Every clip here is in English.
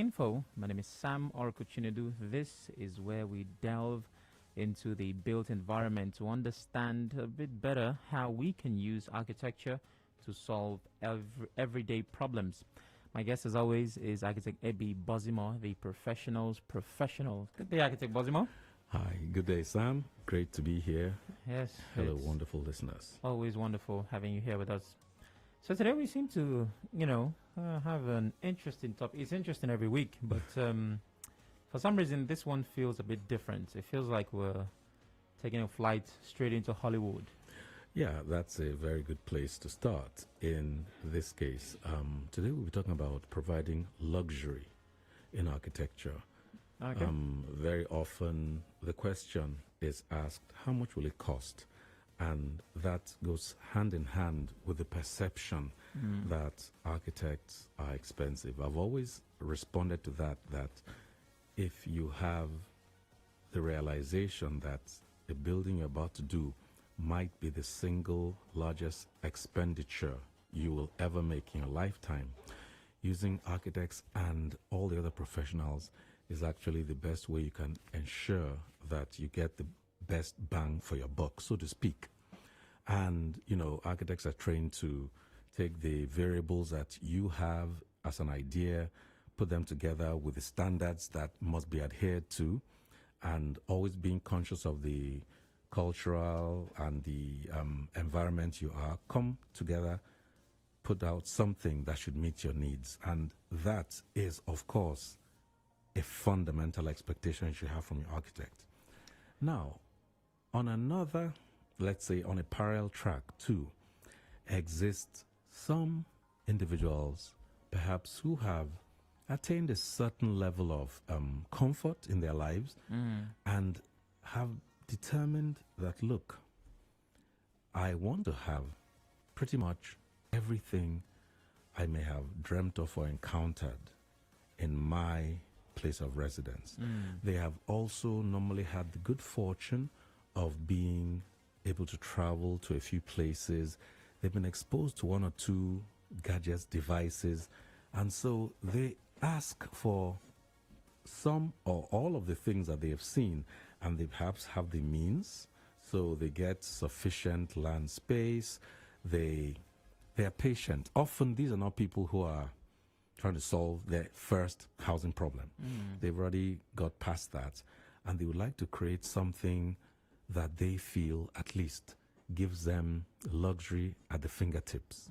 Info. My name is Sam Orkuchinedu. This is where we delve into the built environment to understand a bit better how we can use architecture to solve everyday problems. My guest, as always, is architect Bozimo, the professional's professional. Good day, architect Bozimo. Hi, good day, Sam. Great to be here. Yes. Hello, wonderful listeners. Always wonderful having you here with us. So today we seem to, have an interesting topic. It's interesting every week, but for some reason this one feels a bit different. It feels like we're taking a flight straight into Hollywood. Yeah, that's a very good place to start. In this case, today we'll be talking about providing luxury in architecture. Okay. Very often the question is asked, how much will it cost? And that goes hand in hand with the perception that architects are expensive. I've always responded to that if you have the realization that the building you're about to do might be the single largest expenditure you will ever make in your lifetime, using architects and all the other professionals is actually the best way you can ensure that you get the best bang for your buck, so to speak. And, architects are trained to take the variables that you have as an idea, put them together with the standards that must be adhered to, and always being conscious of the cultural and the environment you are, come together, put out something that should meet your needs. And that is, of course, a fundamental expectation you should have from your architect. Now, on another, let's say on a parallel track too, exist some individuals perhaps who have attained a certain level of comfort in their lives and have determined that, look, I want to have pretty much everything I may have dreamt of or encountered in my place of residence. They have also normally had the good fortune of being able to travel to a few places. They've been exposed to one or two gadgets, devices, and so they ask for some or all of the things that they have seen, and they perhaps have the means, so they get sufficient land space. They are patient. Often these are not people who are trying to solve their first housing problem. They've already got past that, and they would like to create something that they feel at least gives them luxury at the fingertips.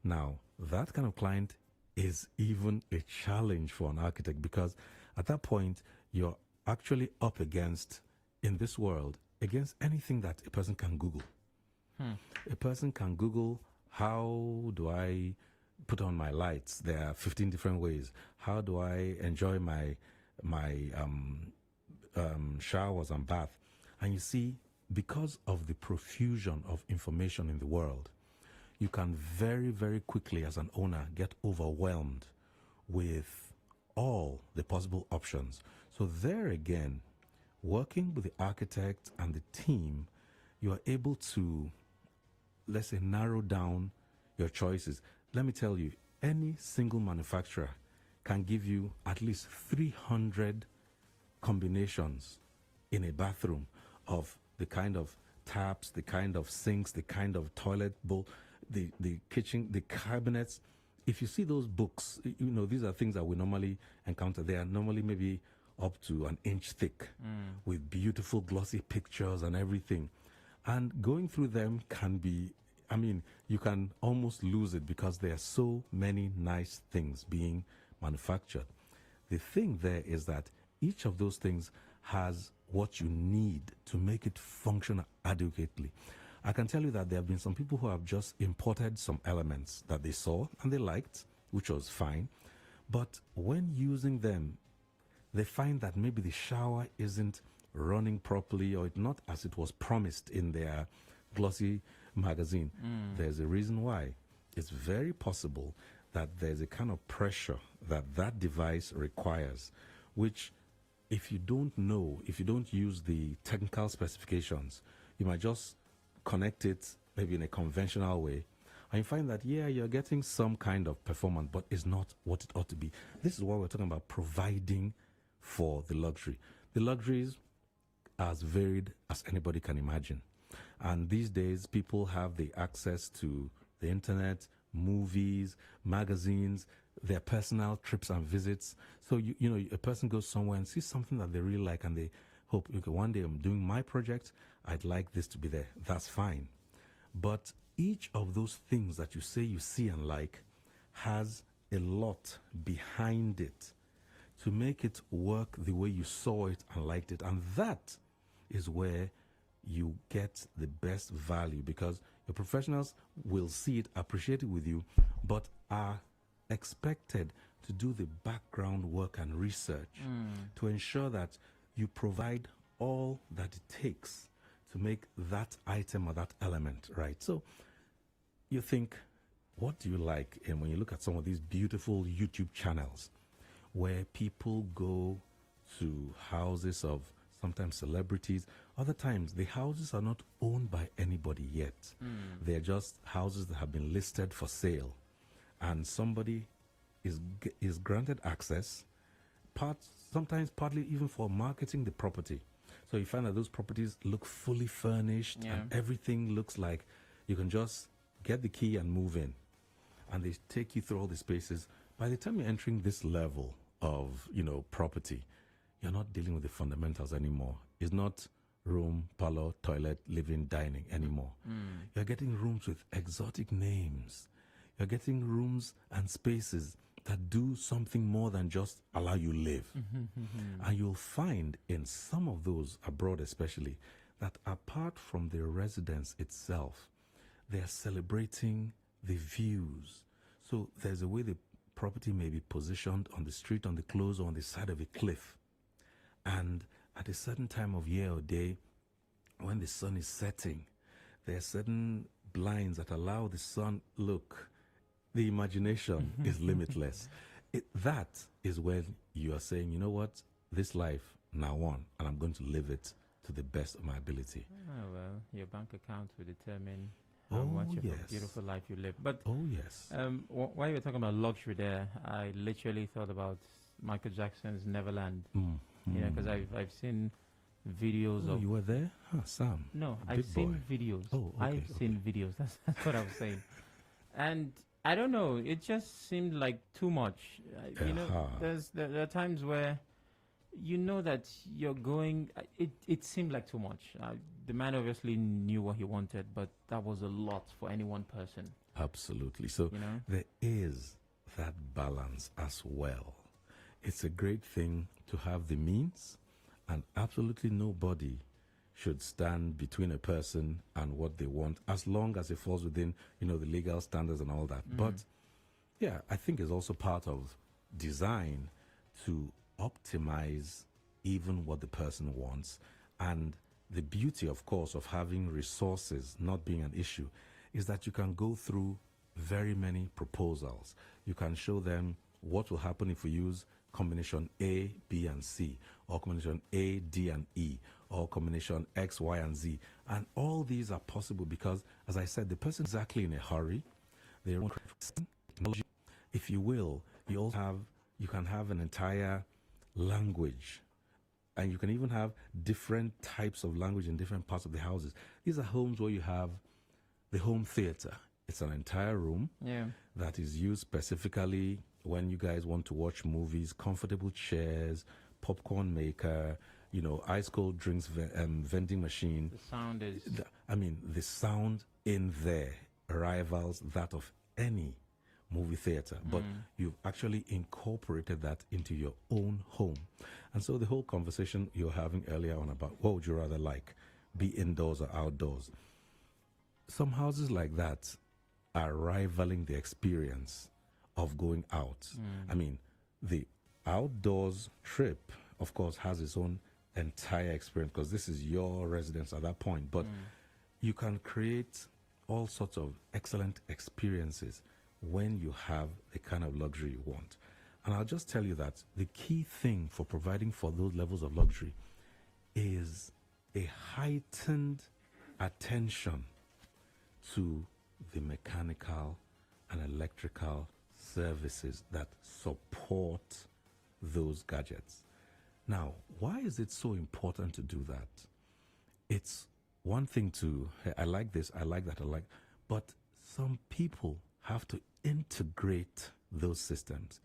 Now, that kind of client is even a challenge for an architect, because at that point, you're actually up against, in this world, against anything that a person can Google. A person can Google, how do I put on my lights? There are 15 different ways. How do I enjoy my showers and bath? And you see, because of the profusion of information in the world, you can very, very quickly as an owner get overwhelmed with all the possible options. So there again, working with the architect and the team, you are able to, let's say, narrow down your choices. Let me tell you, any single manufacturer can give you at least 300 combinations in a bathroom of the kind of taps, the kind of sinks, the kind of toilet bowl, the kitchen, the cabinets. If you see those books, these are things that we normally encounter. They are normally maybe up to an inch thick with beautiful glossy pictures and everything. And going through them can be, you can almost lose it because there are so many nice things being manufactured. The thing there is that each of those things has what you need to make it function adequately. I can tell you that there have been some people who have just imported some elements that they saw and they liked, which was fine. But when using them, they find that maybe the shower isn't running properly, or it's not as it was promised in their glossy magazine. There's a reason why. It's very possible that there's a kind of pressure that device requires, which if you don't know, if you don't use the technical specifications, you might just connect it maybe in a conventional way, And you find that, yeah, you're getting some kind of performance, but it's not what it ought to be. This is what we're talking about, providing for the luxury. The luxuries are as varied as anybody can imagine. And these days, people have the access to the internet, movies, magazines, their personal trips and visits. So, you know, a person goes somewhere and sees something that they really like, and they hope, okay, one day I'm doing my project, I'd like this to be there. That's fine. But each of those things that you say you see and like has a lot behind it to make it work the way you saw it and liked it. And that is where you get the best value, because your professionals will see it, appreciate it with you, but are expected to do the background work and research to ensure that you provide all that it takes to make that item or that element right. So you think, what do you like? And when you look at some of these beautiful YouTube channels where people go to houses of sometimes celebrities, other times the houses are not owned by anybody yet. They're just houses that have been listed for sale, and somebody is granted access, sometimes partly even for marketing the property. So you find that those properties look fully furnished, and everything looks like you can just get the key and move in. And they take you through all the spaces. By the time you're entering this level of, you know, property, you're not dealing with the fundamentals anymore. It's not room, parlor, toilet, living, dining anymore. You're getting rooms with exotic names. You're getting rooms and spaces that do something more than just allow you live. And you'll find in some of those, abroad especially, that apart from the residence itself, they are celebrating the views. So there's a way the property may be positioned on the street, on the close, or on the side of a cliff. And at a certain time of year or day, when the sun is setting, there are certain blinds that allow the sun, look, the imagination is limitless. That is when you are saying, you know what, this life now on, and I'm going to live it to the best of my ability. Oh, well, your bank account will determine how much of a beautiful life you live. But while you were talking about luxury there, I literally thought about Michael Jackson's Neverland. You know, because I've seen videos of... You were there? Huh, Sam. No, I've seen videos. I've seen videos. That's what I was saying. And I don't know, it just seemed like too much. You know, there are times where you know that you're going... It seemed like too much. The man obviously knew what he wanted, but that was a lot for any one person. Absolutely. So you know? There is that balance as well. It's a great thing to have the means, and absolutely nobody should stand between a person and what they want, as long as it falls within, you know, the legal standards and all that. But yeah, I think it's also part of design to optimize even what the person wants. And the beauty, of course, of having resources not being an issue is that you can go through very many proposals. You can show them what will happen if we use combination A, B, and C, or combination A, D, and E, or combination X, Y, and Z. And all these are possible because, as I said, the person is exactly in a hurry. They want technology. If you will, you can have an entire language, and you can even have different types of language in different parts of the houses. These are homes where you have the home theater. It's an entire room that is used specifically when you guys want to watch movies, comfortable chairs, popcorn maker, you know, ice cold drinks, vending machine. The sound is... the sound in there rivals that of any movie theater, but you've actually incorporated that into your own home. And so the whole conversation you're having earlier on about what would you rather like, be indoors or outdoors, some houses like that are rivaling the experience of going out. I mean, the outdoors trip, of course, has its own entire experience because this is your residence at that point. But you can create all sorts of excellent experiences when you have the kind of luxury you want. And I'll just tell you that the key thing for providing for those levels of luxury is a heightened attention to the mechanical and electrical services that support those gadgets. Now, why is it so important to do that? It's one thing to, hey, I like this, I like that, but some people have to integrate those systems.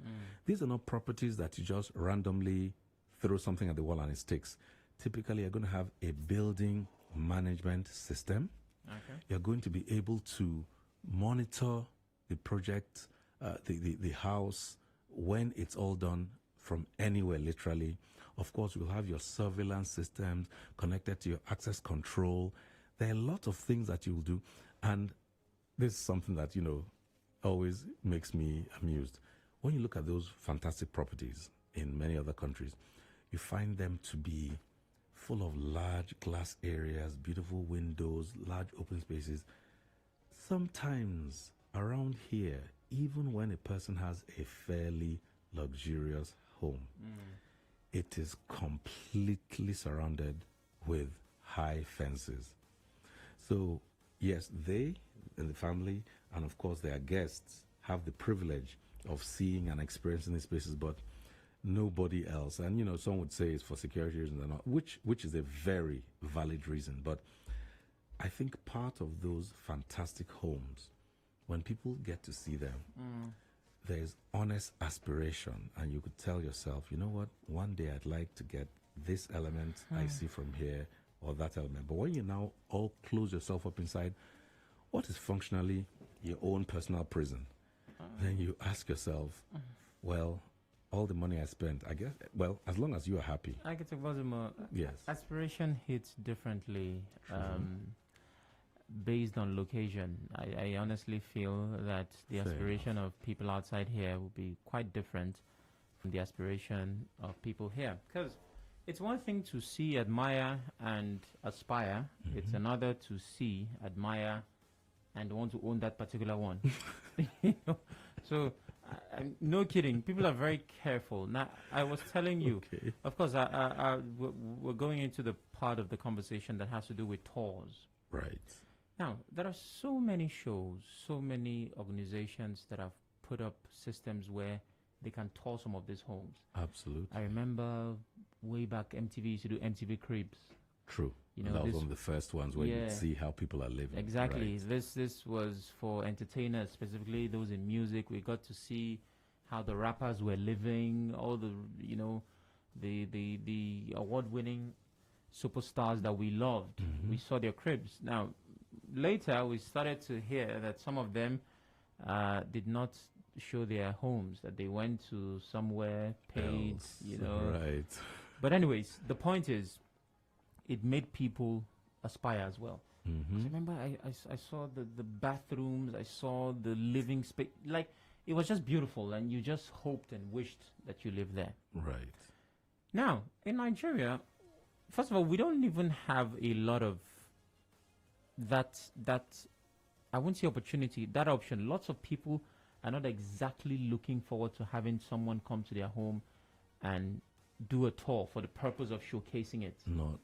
These are not properties that you just randomly throw something at the wall and it sticks. Typically, you're going to have a building management system. Okay. You're going to be able to monitor the project, the house, when it's all done from anywhere, literally. Of course, you'll have your surveillance systems connected to your access control. There are a lot of things that you'll do. And this is something that, always makes me amused. When you look at those fantastic properties in many other countries, you find them to be full of large glass areas, beautiful windows, large open spaces. Sometimes around here, even when a person has a fairly luxurious home, it is completely surrounded with high fences. So, yes, they and the family, and of course their guests, have the privilege of seeing and experiencing these spaces, but nobody else. And, some would say it's for security reasons, and not, which is a very valid reason. But I think part of those fantastic homes, when people get to see them, there's honest aspiration, and you could tell yourself, you know what, one day I'd like to get this element I see from here, or that element. But when you now all close yourself up inside what is functionally your own personal prison, then you ask yourself, well, all the money I spent, I guess, well, as long as you are happy. I get to Bozimo. Yes. Aspiration hits differently based on location. I honestly feel that the Fair aspiration of people outside here will be quite different from the aspiration of people here. Because it's one thing to see, admire, and aspire. It's another to see, admire, and want to own that particular one. So, no kidding. People are very careful. Now, I was telling you, of course, we're going into the part of the conversation that has to do with tours. Right. Now, there are so many shows, so many organizations that have put up systems where they can tour some of these homes. Absolutely. I remember way back MTV used to do MTV Cribs. True. That was one of the first ones where you'd see how people are living. Exactly. Right. This was for entertainers, specifically those in music. We got to see how the rappers were living, all the the award-winning superstars that we loved. We saw their cribs. Now, later we started to hear that some of them did not show their homes, that they went to somewhere paid, Right. But anyways, the point is, it made people aspire as well. So remember, I saw the bathrooms, I saw the living space, like it was just beautiful, and you just hoped and wished that you lived there. Right. Now, in Nigeria, first of all, we don't even have a lot of that I wouldn't say opportunity, that option. Lots of people are not exactly looking forward to having someone come to their home and do a tour for the purpose of showcasing it. No,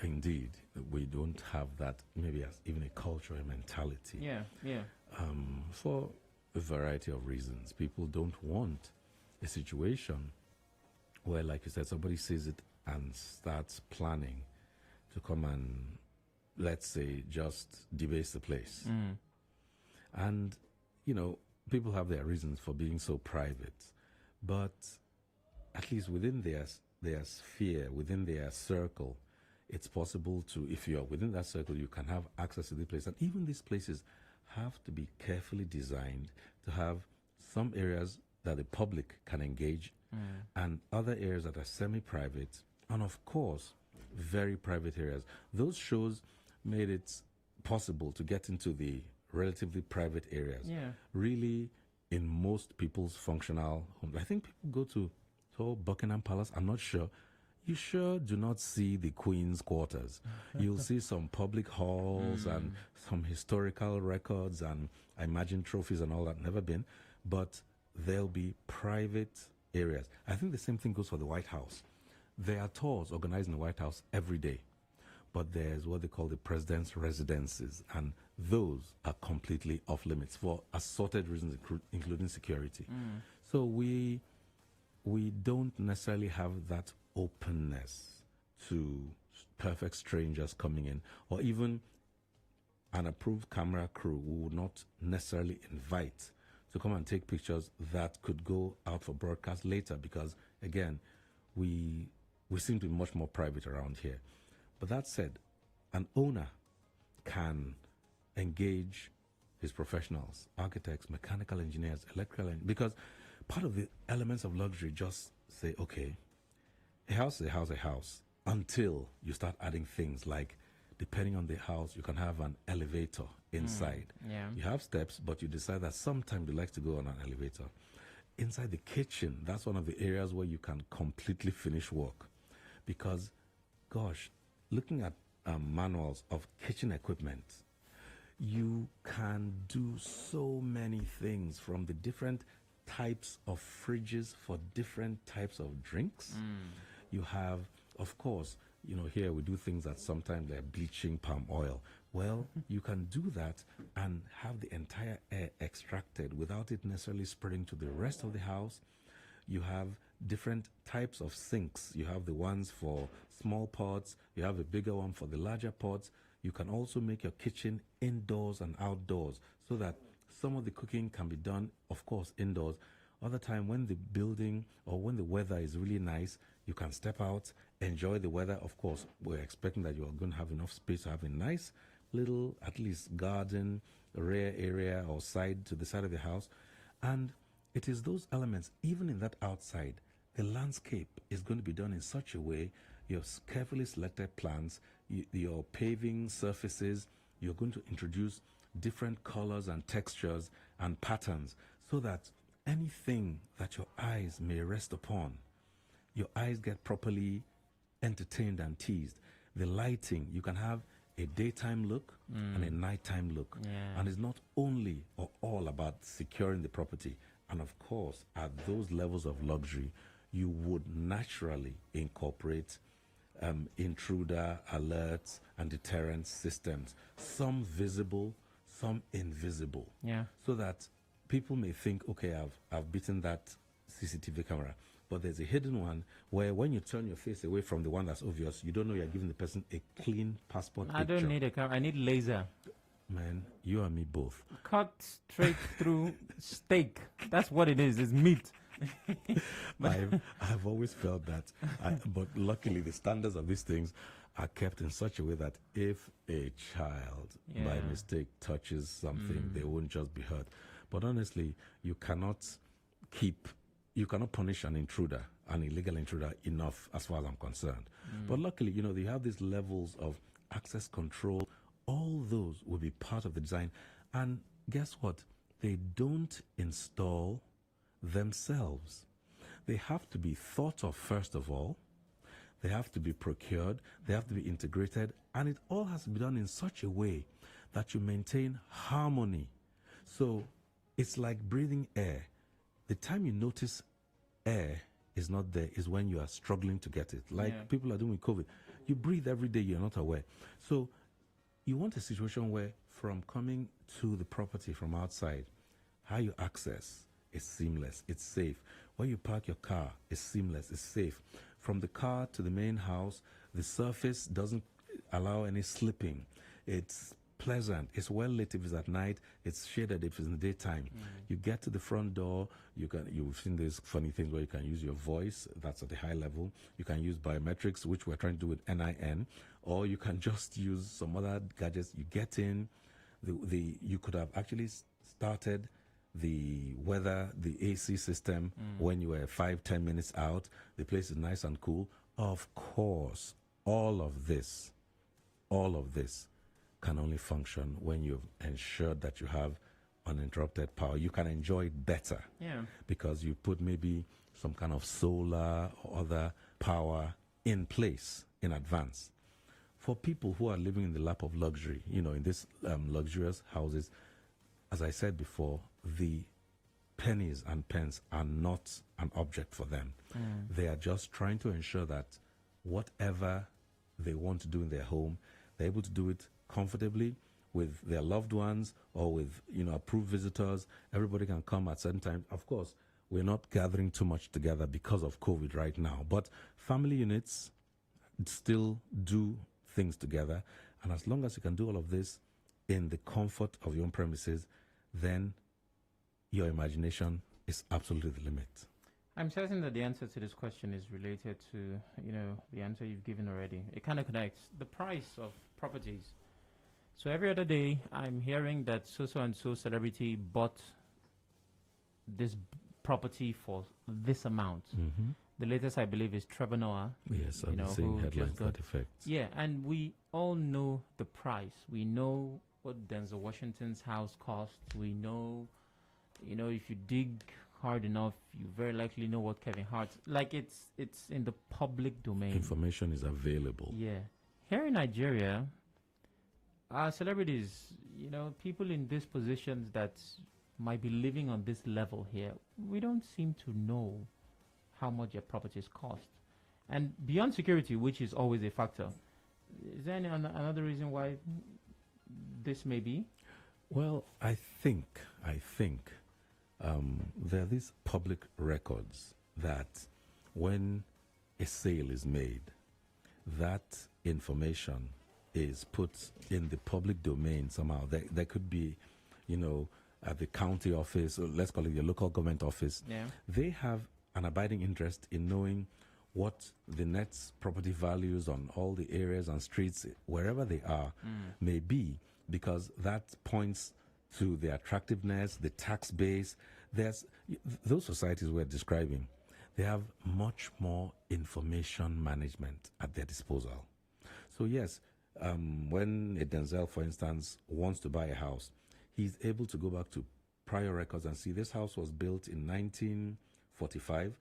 indeed, we don't have that, maybe as even a cultural mentality. Yeah. For a variety of reasons. People don't want a situation where, like you said, somebody sees it and starts planning to come and, let's say, just debase the place. And, people have their reasons for being so private. But at least within their sphere, within their circle, it's possible to, if you are within that circle, you can have access to the place. And even these places have to be carefully designed to have some areas that the public can engage and other areas that are semi-private, and of course, very private areas. Those shows made it possible to get into the relatively private areas. Yeah. Really, in most people's functional homes. I think people go to Buckingham Palace, I'm not sure. You sure do not see the Queen's quarters. You'll see some public halls and some historical records and, I imagine, trophies and all that. Never been. But there'll be private areas. I think the same thing goes for the White House. There are tours organized in the White House every day. but there's what they call the president's residences, and those are completely off limits for assorted reasons, including security. So we don't necessarily have that openness to perfect strangers coming in, or even an approved camera crew we would not necessarily invite to come and take pictures that could go out for broadcast later, because again, we seem to be much more private around here. But that said, an owner can engage his professionals, architects, mechanical engineers, electrical engineers, because part of the elements of luxury, just say, okay, a house is a house, a house, until you start adding things like, depending on the house, you can have an elevator inside. Yeah. You have steps, but you decide that sometimes you like to go on an elevator. Inside the kitchen, that's one of the areas where you can completely finish work. Because, gosh, looking at manuals of kitchen equipment, you can do so many things, from the different types of fridges for different types of drinks. You have, of course, here we do things that sometimes they're bleaching palm oil. Well, you can do that and have the entire air extracted without it necessarily spreading to the rest of the house. You have different types of sinks. You have the ones for small pots. You have a bigger one for the larger pots. You can also make your kitchen indoors and outdoors, so that some of the cooking can be done, of course, indoors. Other time, when the building or when the weather is really nice, you can step out, enjoy the weather. Of course, we're expecting that you're going to have enough space to have a nice little, at least, garden, rear area or side to the side of the house. And it is those elements, even in that outside, the landscape is going to be done in such a way, your carefully selected plants, your paving surfaces, you're going to introduce different colors and textures and patterns, so that anything that your eyes may rest upon, your eyes get properly entertained and teased. The lighting, you can have a daytime look and a nighttime look. Yeah. And it's not only or all about securing the property. And of course, at those levels of luxury, you would naturally incorporate intruder alerts and deterrence systems, some visible, some invisible. Yeah. So that people may think, okay, I've beaten that CCTV camera. But there's a hidden one where when you turn your face away from the one that's obvious, you don't know you're giving the person a clean passport I picture. don't need a camera. I need laser. Man, you and me both. Cut straight through steak. That's what it is. It's meat. I've always felt that. But luckily, the standards of these things are kept in such a way that if a child, by mistake, touches something, they won't just be hurt. But honestly, you cannot punish an intruder, an illegal intruder, enough as far as I'm concerned. But luckily, they have these levels of access control. All those will be part of the design. And guess what? They don't install themselves. They have to be thought of first of all. They have to be procured. They have to be integrated. And it all has to be done in such a way that you maintain harmony. So it's like breathing air. The time you notice air is not there is when you are struggling to get it. Like people are doing with COVID. You breathe every day, you're not aware. So you want a situation where from coming to the property from outside, how you access is seamless, it's safe. Where you park your car is seamless, it's safe. From the car to the main house, the surface doesn't allow any slipping. It's pleasant, it's well lit if it's at night, it's shaded if it's in the daytime. You get to the front door, you've seen these funny things where you can use your voice, that's at the high level. You can use biometrics, which we're trying to do with NIN, or you can just use some other gadgets. You get in, you could have actually started the weather, the AC system when you were 5-10 minutes out. The place is nice and cool. Of course, all of this can only function when you've ensured that you have uninterrupted power. You can enjoy it better because you put maybe some kind of solar or other power in place in advance. For people who are living in the lap of luxury, in these luxurious houses, as I said before, the pennies and pence are not an object for them. They are just trying to ensure that whatever they want to do in their home, they're able to do it comfortably with their loved ones or with, approved visitors. Everybody can come at certain times. Of course, we're not gathering too much together because of COVID right now, but family units still do things together. And as long as you can do all of this in the comfort of your own premises, then your imagination is absolutely the limit. I'm certain that the answer to this question is related to, the answer you've given already. It kind of connects the price of properties. So every other day, I'm hearing that so and so celebrity bought this property for this amount. Mm-hmm. The latest, I believe, is Trevor Noah. Yes, I'm seeing headlines that effect. Yeah, and we all know the price. We know what Denzel Washington's house cost. We know, if you dig hard enough, you very likely know what Kevin Hart's like. It's in the public domain. Information is available. Yeah, here in Nigeria, our celebrities, people in these positions that might be living on this level here, we don't seem to know how much their properties cost. And beyond security, which is always a factor, is there another reason why this may be? Well, I think there are these public records that when a sale is made, that information is put in the public domain somehow. There could be, at the county office, or let's call it your local government office. Yeah. They have an abiding interest in knowing what the net property values on all the areas and streets, wherever they are, may be, because that points to the attractiveness, the tax base. Those societies we're describing, they have much more information management at their disposal. So yes, when a Denzel, for instance, wants to buy a house, he's able to go back to prior records and see this house was built in 1945.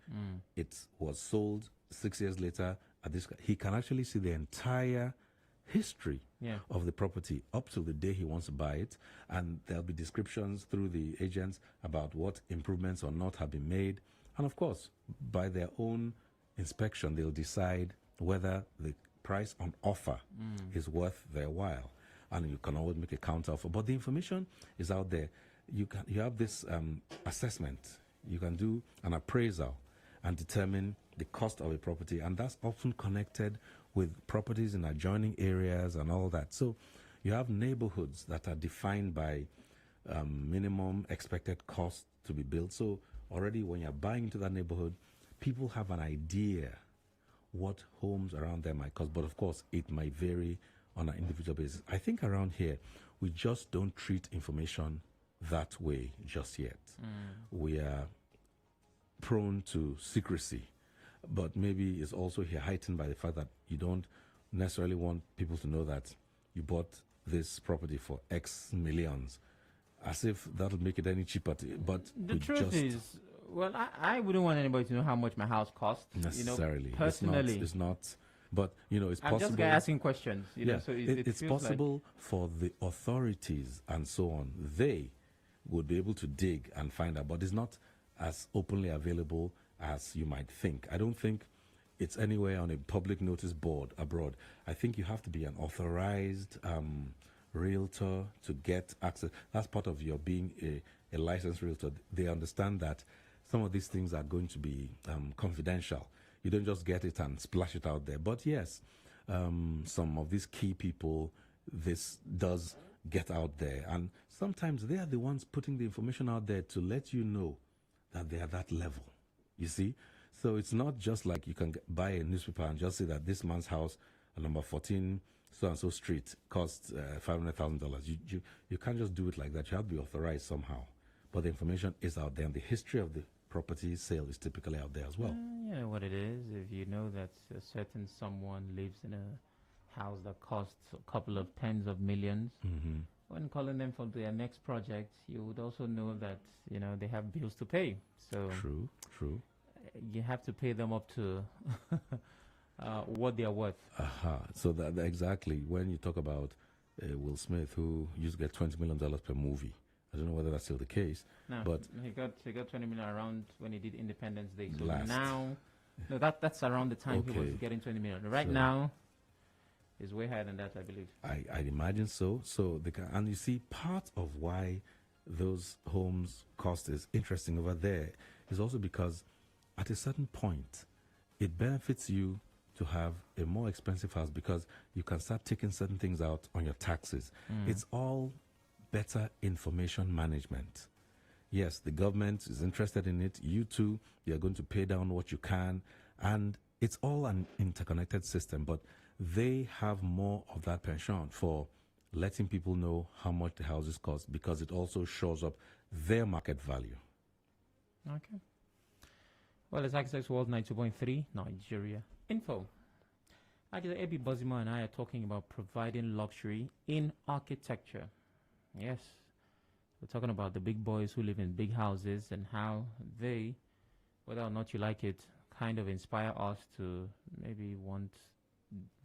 It was sold 6 years later. He can actually see the entire history of the property up to the day he wants to buy it, and there'll be descriptions through the agents about what improvements or not have been made, and of course, by their own inspection, they'll decide whether the price on offer is worth their while, and you can always make a counter offer. But the information is out there. You have this assessment. You can do an appraisal and determine the cost of a property, and that's often connected with properties in adjoining areas and all that. So you have neighborhoods that are defined by minimum expected cost to be built. So already when you're buying into that neighborhood, people have an idea what homes around there might cost. But of course, it might vary on an individual basis. I think around here, we just don't treat information that way just yet. We are prone to secrecy, but maybe it's also here heightened by the fact that you don't necessarily want people to know that you bought this property for X millions, as if that'll make it any cheaper. But the truth is, well, I wouldn't want anybody to know how much my house costs. Necessarily, personally, it's not. But it's possible. I'm just asking questions. So it's possible for the authorities and so on. They would be able to dig and find out, but it's not as openly available as you might think. I don't think it's anywhere on a public notice board abroad. I think you have to be an authorized realtor to get access. That's part of your being a licensed realtor. They understand that some of these things are going to be confidential. You don't just get it and splash it out there. But yes, some of these key people, this does get out there. And sometimes they are the ones putting the information out there to let you know that they are that level. You see? So it's not just like you can buy a newspaper and just say that this man's house, number 14, so-and-so street, costs $500,000. You can't just do it like that. You have to be authorized somehow. But the information is out there, and the history of the property sale is typically out there as well. You know what it is. If you know that a certain someone lives in a house that costs a couple of tens of millions, when calling them for their next project, you would also know that they have bills to pay. So True. You have to pay them up to what they are worth. So that exactly when you talk about Will Smith, who used to get $20 million per movie. I don't know whether that's still the case. No, but he got 20 million around when he did Independence Day. So last. now, that's around the time he was getting 20 million. Right now, is way higher than that, I believe. I'd imagine so. So and you see, part of why those homes cost is interesting over there is also because at a certain point, it benefits you to have a more expensive house because you can start taking certain things out on your taxes. It's all better information management. Yes, the government is interested in it. You too, you're going to pay down what you can. And it's all an interconnected system, but they have more of that penchant for letting people know how much the houses cost because it also shows up their market value. Okay. Well, it's Access World 92.3, Nigeria. Info. Actually, Ebi Bozimo and I are talking about providing luxury in architecture. Yes. We're talking about the big boys who live in big houses and how they, whether or not you like it, kind of inspire us to maybe want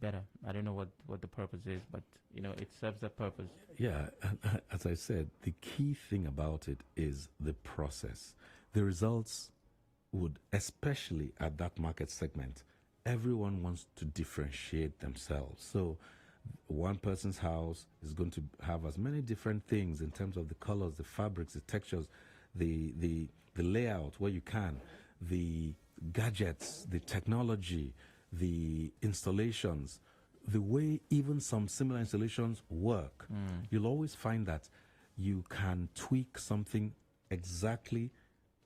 better. I don't know what the purpose is, but, it serves that purpose. Yeah, and as I said, the key thing about it is the process. The results would, especially at that market segment, everyone wants to differentiate themselves. So one person's house is going to have as many different things in terms of the colors, the fabrics, the textures, the layout where you can, the gadgets, the technology, the installations, the way even some similar installations work. You'll always find that you can tweak something exactly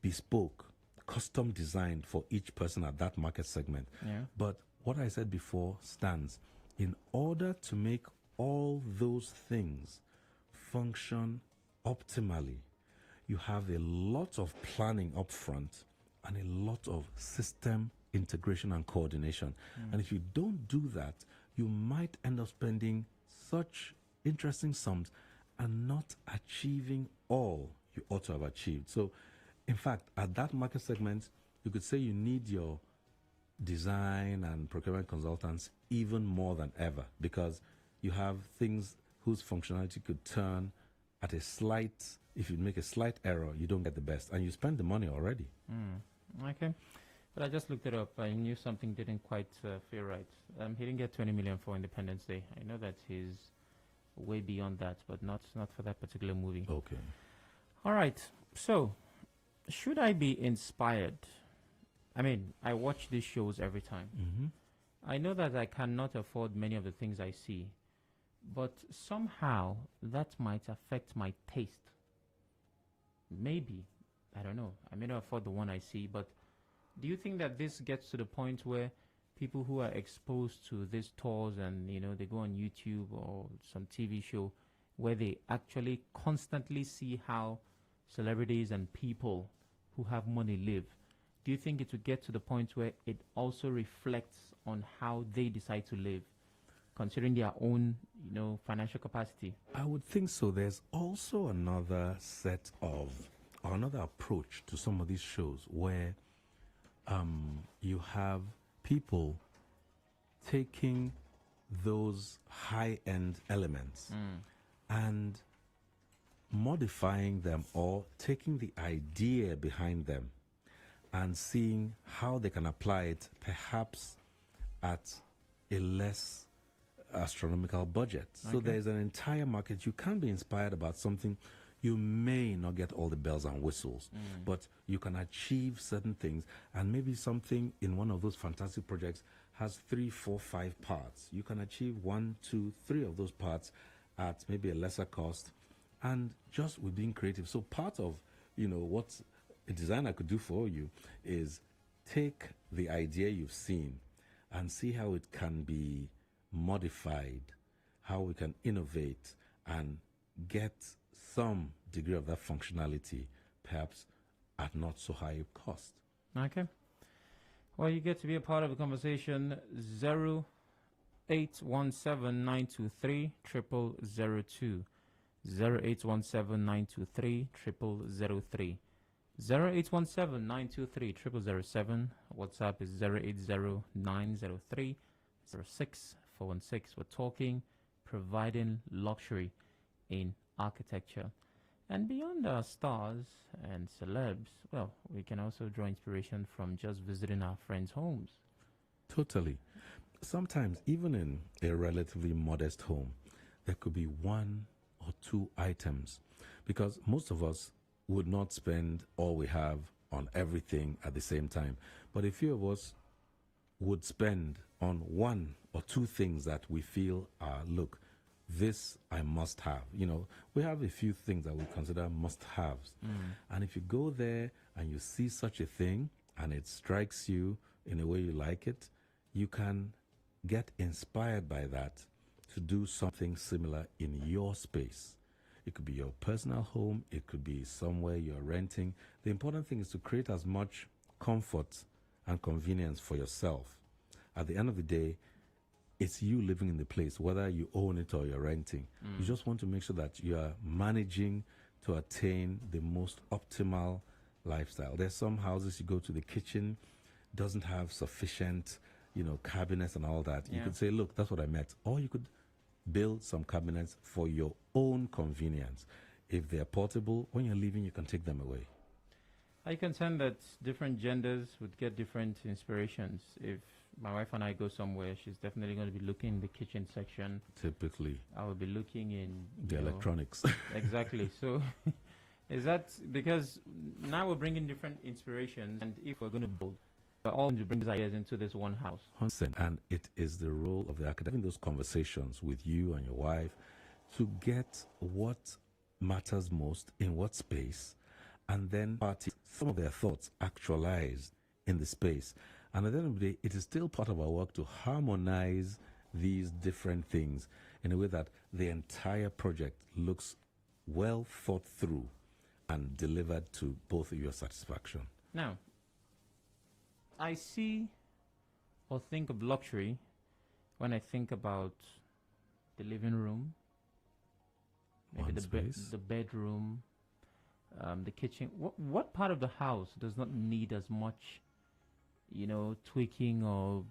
bespoke, custom designed for each person at that market segment. Yeah. But what I said before stands. In order to make all those things function optimally, you have a lot of planning up front and a lot of system integration and coordination. And if you don't do that, you might end up spending such interesting sums and not achieving all you ought to have achieved. So, in fact, at that market segment, you could say you need your design and procurement consultants even more than ever because you have things whose functionality could turn at a slight, if you make a slight error, you don't get the best and you spend the money already. Okay. But I just looked it up. I knew something didn't quite feel right. He didn't get 20 million for Independence Day. I know that he's way beyond that, but not for that particular movie. Okay. All right. So, should I be inspired? I mean, I watch these shows every time. I know that I cannot afford many of the things I see, but somehow that might affect my taste. Maybe. I don't know. I may not afford the one I see, but do you think that this gets to the point where people who are exposed to these tours and, they go on YouTube or some TV show where they actually constantly see how celebrities and people who have money live, do you think it would get to the point where it also reflects on how they decide to live, considering their own, financial capacity? I would think so. There's also another set of, or another approach to some of these shows where you have people taking those high-end elements and modifying them or taking the idea behind them and seeing how they can apply it perhaps at a less astronomical budget. So there's an entire market. You can be inspired about something. You may not get all the bells and whistles, but you can achieve certain things. And maybe something in one of those fantastic projects has 3, 4, 5 parts. You can achieve 1, 2, 3 of those parts at maybe a lesser cost and just with being creative. So part of, what a designer could do for you is take the idea you've seen and see how it can be modified, how we can innovate and get some degree of that functionality, perhaps at not so high a cost. Okay. Well, you get to be a part of the conversation. 0817-923-0002. 0817-923-0003. 0817-923-0007. WhatsApp is 080-903-06-416. We're talking providing luxury in architecture. And beyond our stars and celebs, well, we can also draw inspiration from just visiting our friends' homes. Totally. sometimes, even in a relatively modest home, there could be one or two items, because most of us would not spend all we have on everything at the same time. But a few of us would spend on one or two things that we feel are, look, this I must have. You know, we have a few things that we consider must-haves. And if you go there and you see such a thing and it strikes you in a way you like it, you can get inspired by that to do something similar in your space. It could be your personal home, it could be somewhere you're renting. The important thing is to create as much comfort and convenience for yourself. At the end of the day, it's you living in the place, whether you own it or you're renting. You just want to make sure that you are managing to attain the most optimal lifestyle. There's some houses you go to, the kitchen doesn't have sufficient, cabinets and all that. You could say, look, that's what I meant. Or you could build some cabinets for your own convenience. If they're portable, when you're leaving, you can take them away. Are you concerned that different genders would get different inspirations? If my wife and I go somewhere, she's definitely going to be looking in the kitchen section. Typically. I will be looking in the electronics. Exactly. So is that because now we're bringing different inspirations, and if we're going to build, we're all going to bring these ideas into this one house. 100%. And it is the role of the architect in those conversations with you and your wife to get what matters most in what space, and then some of their thoughts actualized in the space. And at the end of the day, it is still part of our work to harmonize these different things in a way that the entire project looks well thought through and delivered to both of your satisfaction. Now, I see or think of luxury when I think about the living room, maybe the bedroom, the kitchen. What part of the house does not need as much, tweaking, or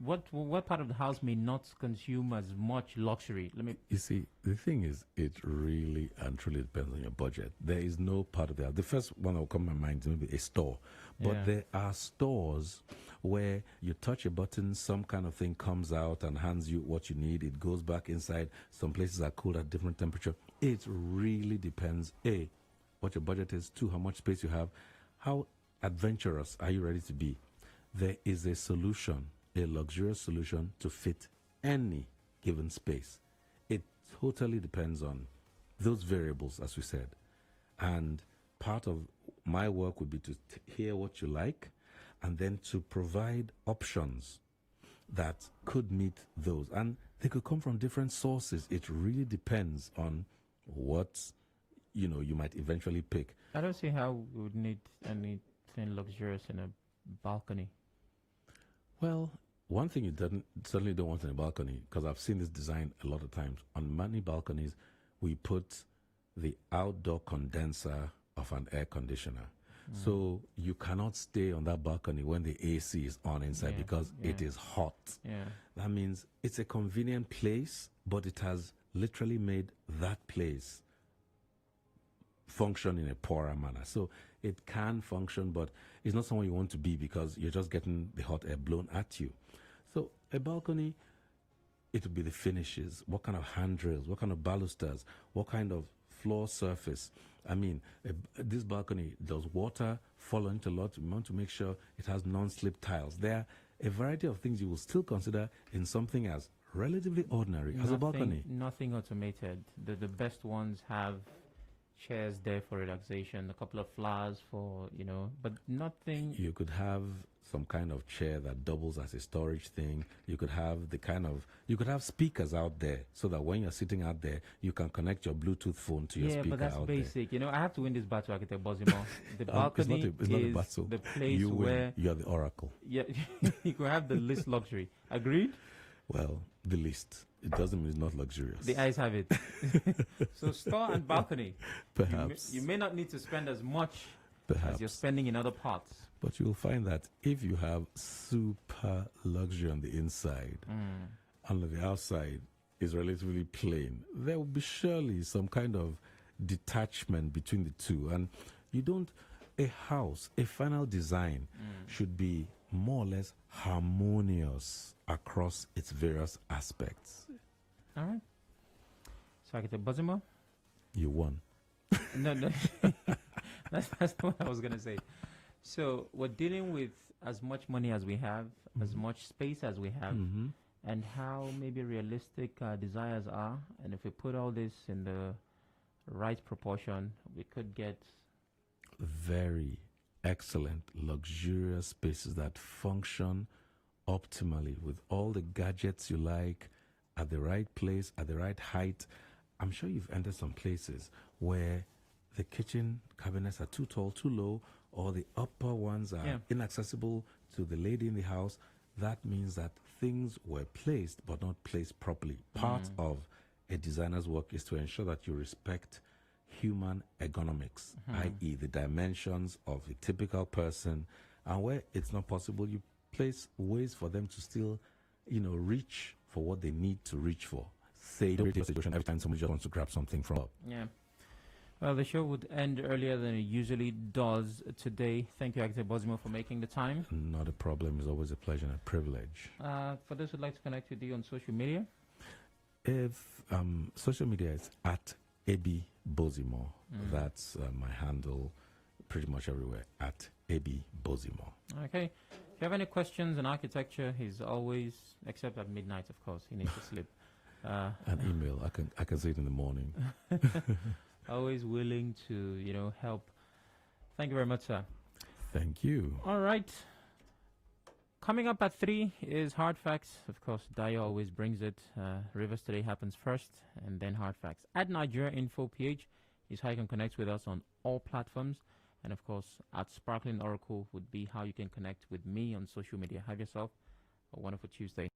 what part of the house may not consume as much luxury? You see, the thing is, it really and truly depends on your budget. There is no part of the house. The first one that will come to my mind is maybe a store. But there are stores where you touch a button, some kind of thing comes out and hands you what you need. It goes back inside. Some places are cooled at different temperature. It really depends, A, what your budget is, 2, how much space you have, how adventurous are you ready to be. There is a solution, a luxurious solution to fit any given space. It totally depends on those variables, as we said. And part of my work would be to hear what you like and then to provide options that could meet those. And they could come from different sources. It really depends on what you might eventually pick. I don't see how we would need anything luxurious in a balcony. Well, one thing you certainly don't want in a balcony, because I've seen this design a lot of times. On many balconies, we put the outdoor condenser of an air conditioner. So you cannot stay on that balcony when the AC is on inside because it is hot. That means it's a convenient place, but it has literally made that place function in a poorer manner. So it can function, but it's not somewhere you want to be because you're just getting the hot air blown at you. So a balcony, it would be the finishes. What kind of handrails? What kind of balusters? What kind of floor surface? I mean, this balcony, does water fall into a lot? We want to make sure it has non-slip tiles. There are a variety of things you will still consider in something as relatively ordinary as a balcony. Nothing automated. The best ones have chairs there for relaxation, a couple of flowers for, but nothing. You could have some kind of chair that doubles as a storage thing. You could have you could have speakers out there so that when you're sitting out there, you can connect your Bluetooth phone to your speaker. Yeah, but that's out basic. there. I have to win this battle, Architect Bozimo. The balcony it's not a battle. The place you win. where You're the oracle. Yeah, you could have the least luxury. Agreed? Well, the least. It doesn't mean it's not luxurious. The eyes have it. So store and balcony. Perhaps. You may not need to spend as much Perhaps. as you're spending in other parts. But you'll find that if you have super luxury on the inside, and the outside is relatively plain, there will be surely some kind of detachment between the two. And a house, a final design should be more or less harmonious across its various aspects. All right. So I get the Bozimo. You won. No, no. That's what I was going to say. So we're dealing with as much money as we have, as much space as we have, and how maybe realistic desires are. And if we put all this in the right proportion, we could get very excellent, luxurious spaces that function optimally with all the gadgets you like at the right place, at the right height. I'm sure you've entered some places where the kitchen cabinets are too tall, too low, or the upper ones are inaccessible to the lady in the house. That means that things were placed but not placed properly. Part of a designer's work is to ensure that you respect human ergonomics, i.e. the dimensions of a typical person, and where it's not possible, you place ways for them to still, reach for what they need to reach for. Say, don't create a situation every time somebody just wants to grab something from up. Yeah. Well, the show would end earlier than it usually does today. Thank you, Actor Bozimo, for making the time. Not a problem. It's always a pleasure and a privilege. For those who'd like to connect with you on social media? If social media is at AB Bozimo, that's my handle pretty much everywhere, at AB Bozimo. Okay. If you have any questions on architecture, he's always, except at midnight, of course, he needs to sleep. An email. I can see it in the morning. Always willing to, help. Thank you very much, sir. Thank you. All right. Coming up at 3 is Hard Facts. Of course, Dio always brings it. Rivers Today happens first, and then Hard Facts. At Nigeria Info PH is how you can connect with us on all platforms. And of course, at Sparkling Oracle would be how you can connect with me on social media. Have yourself a wonderful Tuesday.